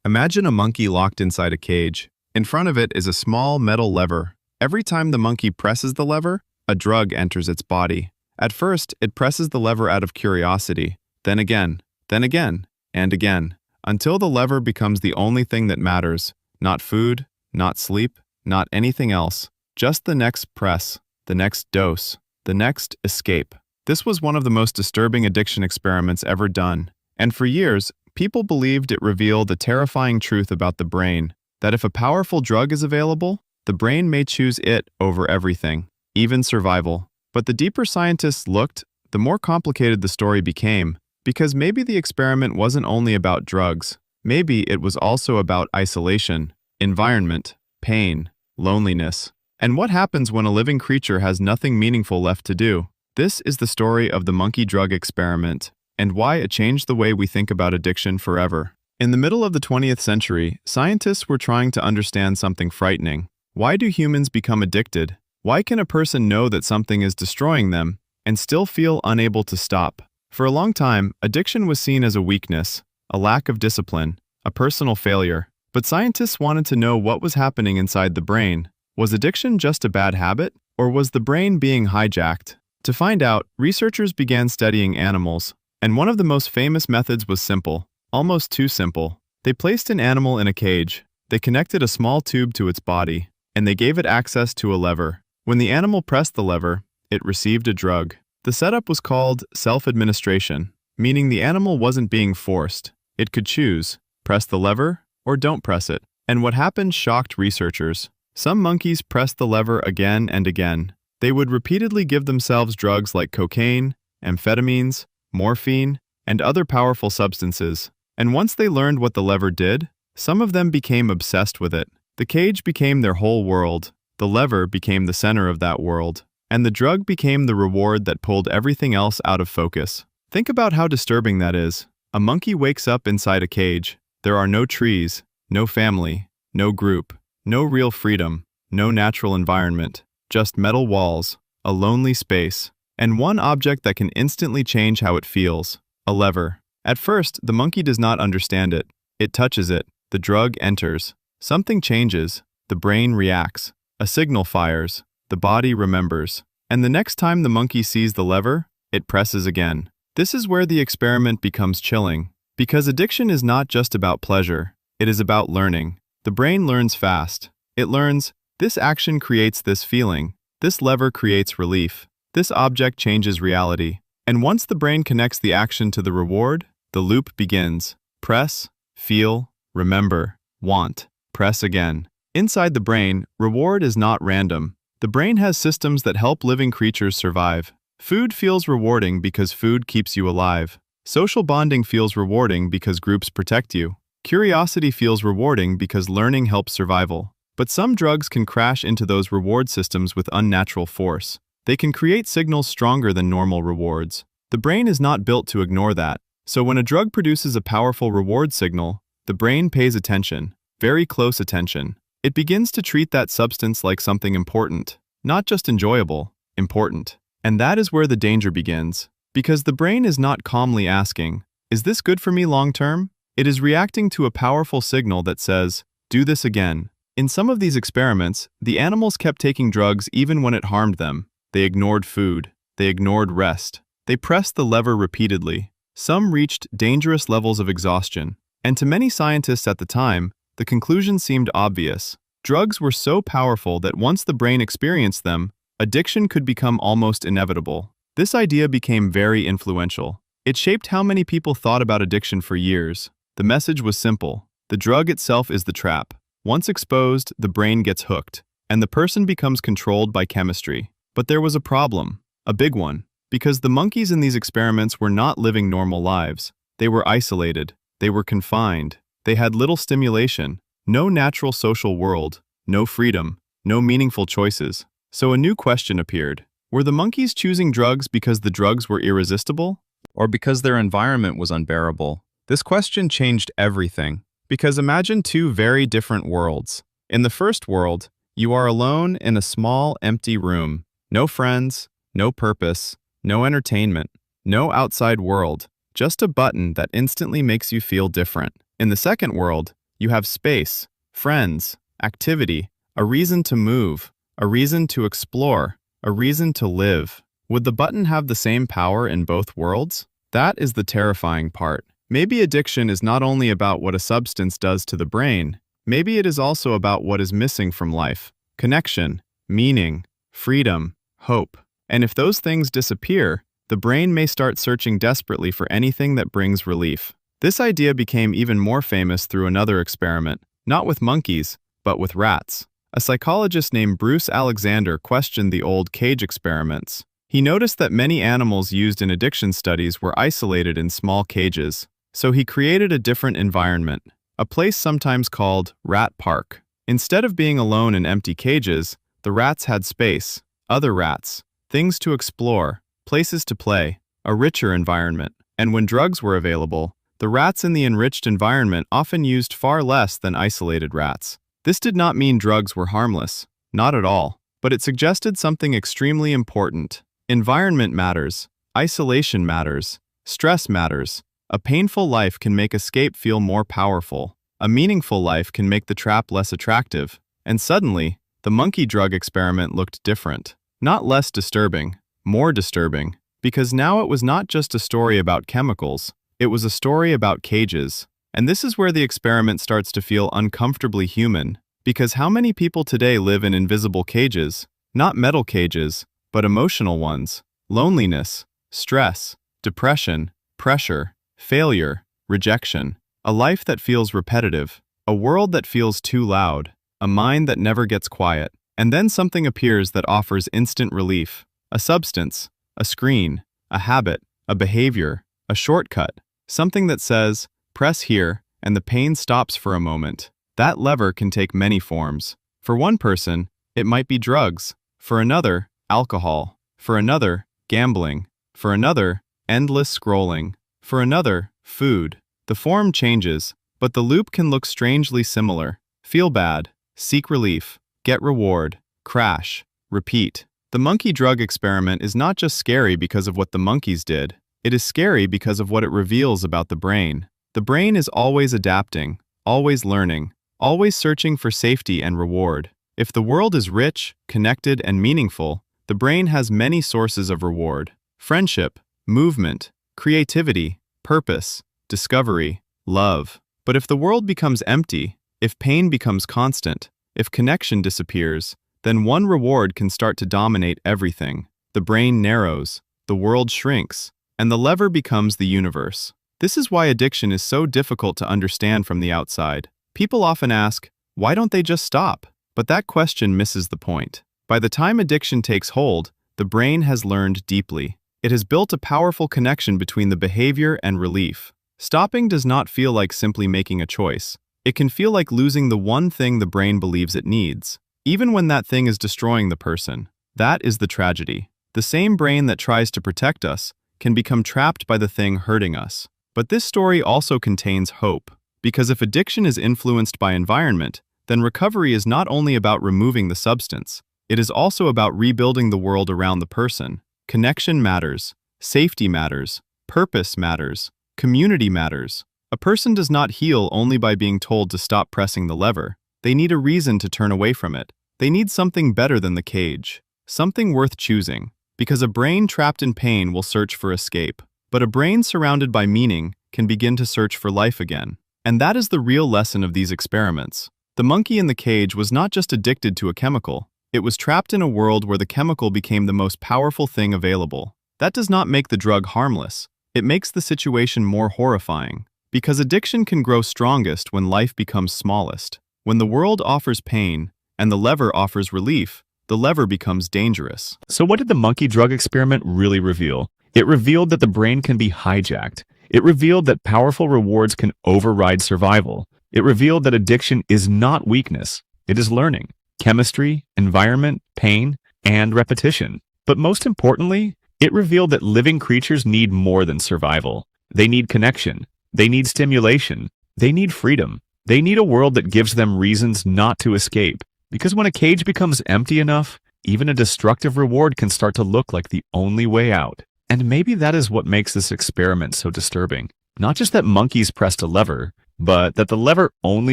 Imagine a monkey locked inside a cage. In front of it is a small metal lever. Every time the monkey presses the lever, a drug enters its body. At first, it presses the lever out of curiosity, then again, and again, until the lever becomes the only thing that matters. Not food, not sleep, not anything else. Just the next press, the next dose, the next escape. This was one of the most disturbing addiction experiments ever done. And for years, people believed it revealed a terrifying truth about the brain, that if a powerful drug is available, the brain may choose it over everything, even survival. But the deeper scientists looked, the more complicated the story became, because maybe the experiment wasn't only about drugs. Maybe it was also about isolation, environment, pain, loneliness, and what happens when a living creature has nothing meaningful left to do. This is the story of the monkey drug experiment, and why it changed the way we think about addiction forever. In the middle of the 20th century, scientists were trying to understand something frightening. Why do humans become addicted? Why can a person know that something is destroying them and still feel unable to stop? For a long time, addiction was seen as a weakness, a lack of discipline, a personal failure. But scientists wanted to know what was happening inside the brain. Was addiction just a bad habit, or was the brain being hijacked? To find out, researchers began studying animals, and one of the most famous methods was simple, almost too simple. They placed an animal in a cage, they connected a small tube to its body, and they gave it access to a lever. When the animal pressed the lever, it received a drug. The setup was called self-administration, meaning the animal wasn't being forced. It could choose, press the lever, or don't press it. And what happened shocked researchers. Some monkeys pressed the lever again and again. They would repeatedly give themselves drugs like cocaine, amphetamines, morphine, and other powerful substances. And once they learned what the lever did, some of them became obsessed with it. The cage became their whole world. The lever became the center of that world. And the drug became the reward that pulled everything else out of focus. Think about how disturbing that is. A monkey wakes up inside a cage. There are no trees, no family, no group, no real freedom, no natural environment, just metal walls, a lonely space, and one object that can instantly change how it feels, a lever. At first, the monkey does not understand it. It touches it, the drug enters. Something changes, the brain reacts, a signal fires, the body remembers. And the next time the monkey sees the lever, it presses again. This is where the experiment becomes chilling. Because addiction is not just about pleasure, it is about learning. The brain learns fast. It learns, this action creates this feeling, this lever creates relief, this object changes reality. And once the brain connects the action to the reward, the loop begins. Press, feel, remember, want, press again. Inside the brain, reward is not random. The brain has systems that help living creatures survive. Food feels rewarding because food keeps you alive. Social bonding feels rewarding because groups protect you. Curiosity feels rewarding because learning helps survival. But some drugs can crash into those reward systems with unnatural force. They can create signals stronger than normal rewards. The brain is not built to ignore that. So when a drug produces a powerful reward signal, the brain pays attention, very close attention. It begins to treat that substance like something important, not just enjoyable, important. And that is where the danger begins. Because the brain is not calmly asking, is this good for me long term? It is reacting to a powerful signal that says, do this again. In some of these experiments, the animals kept taking drugs even when it harmed them. They ignored food. They ignored rest. They pressed the lever repeatedly. Some reached dangerous levels of exhaustion. And to many scientists at the time, the conclusion seemed obvious. Drugs were so powerful that once the brain experienced them, addiction could become almost inevitable. This idea became very influential. It shaped how many people thought about addiction for years. The message was simple. The drug itself is the trap. Once exposed, the brain gets hooked, and the person becomes controlled by chemistry. But there was a problem, a big one, because the monkeys in these experiments were not living normal lives. They were isolated. They were confined. They had little stimulation, no natural social world, no freedom, no meaningful choices. So a new question appeared. Were the monkeys choosing drugs because the drugs were irresistible? Or because their environment was unbearable? This question changed everything. Because imagine two very different worlds. In the first world, you are alone in a small, empty room. No friends, no purpose, no entertainment, no outside world. Just a button that instantly makes you feel different. In the second world, You have space, friends, activity, a reason to move, a reason to explore, a reason to live. Would the button have the same power in both worlds? That is the terrifying part. Maybe addiction is not only about what a substance does to the brain, maybe it is also about what is missing from life: connection, meaning, freedom, hope. And if those things disappear, the brain may start searching desperately for anything that brings relief. This idea became even more famous through another experiment, not with monkeys, but with rats. A psychologist named Bruce Alexander questioned the old cage experiments. He noticed that many animals used in addiction studies were isolated in small cages, so he created a different environment, a place sometimes called Rat Park. Instead of being alone in empty cages, the rats had space, other rats, things to explore, places to play, a richer environment. And when drugs were available, the rats in the enriched environment often used far less than isolated rats. This did not mean drugs were harmless, not at all, but it suggested something extremely important. Environment matters, isolation matters, stress matters. A painful life can make escape feel more powerful. A meaningful life can make the trap less attractive. And suddenly, the monkey drug experiment looked different. Not less disturbing, more disturbing, because now it was not just a story about chemicals, it was a story about cages. And this is where the experiment starts to feel uncomfortably human, because how many people today live in invisible cages? Not metal cages, but emotional ones. Loneliness, stress, depression, pressure, failure, rejection. A life that feels repetitive, a world that feels too loud, a mind that never gets quiet. And then something appears that offers instant relief. A substance, a screen, a habit, a behavior, a shortcut. Something that says, press here, and the pain stops for a moment. That lever can take many forms. For one person, it might be drugs. For another, alcohol. For another, gambling. For another, endless scrolling. For another, food. The form changes, but the loop can look strangely similar. Feel bad, seek relief, get reward, crash, repeat. The monkey drug experiment is not just scary because of what the monkeys did. It is scary because of what it reveals about the brain. The brain is always adapting, always learning, always searching for safety and reward. If the world is rich, connected, and meaningful, the brain has many sources of reward: friendship, movement, creativity, purpose, discovery, love. But if the world becomes empty, if pain becomes constant, if connection disappears, then one reward can start to dominate everything. The brain narrows, the world shrinks, and the lever becomes the universe. This is why addiction is so difficult to understand from the outside. People often ask, why don't they just stop? But that question misses the point. By the time addiction takes hold, the brain has learned deeply. It has built a powerful connection between the behavior and relief. Stopping does not feel like simply making a choice. It can feel like losing the one thing the brain believes it needs, even when that thing is destroying the person. That is the tragedy. The same brain that tries to protect us can become trapped by the thing hurting us. But this story also contains hope, because if addiction is influenced by environment, then recovery is not only about removing the substance, it is also about rebuilding the world around the person. Connection matters, safety matters, purpose matters, community matters. A person does not heal only by being told to stop pressing the lever. They need a reason to turn away from it. They need something better than the cage, something worth choosing, because a brain trapped in pain will search for escape. But a brain surrounded by meaning can begin to search for life again. And that is the real lesson of these experiments. The monkey in the cage was not just addicted to a chemical. It was trapped in a world where the chemical became the most powerful thing available. That does not make the drug harmless. It makes the situation more horrifying. Because addiction can grow strongest when life becomes smallest. When the world offers pain, and the lever offers relief, the lever becomes dangerous. So what did the monkey drug experiment really reveal? It revealed that the brain can be hijacked. It revealed that powerful rewards can override survival. It revealed that addiction is not weakness. It is learning, chemistry, environment, pain, and repetition. But most importantly, it revealed that living creatures need more than survival. They need connection. They need stimulation. They need freedom. They need a world that gives them reasons not to escape. Because when a cage becomes empty enough, even a destructive reward can start to look like the only way out. And maybe that is what makes this experiment so disturbing. Not just that monkeys pressed a lever, but that the lever only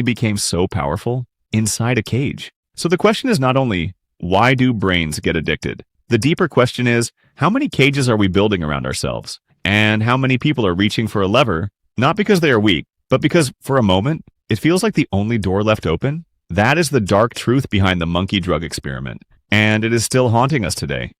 became so powerful inside a cage. So the question is not only, why do brains get addicted? The deeper question is, how many cages are we building around ourselves? And how many people are reaching for a lever, not because they are weak, but because, for a moment, it feels like the only door left open? That is the dark truth behind the monkey drug experiment, and it is still haunting us today.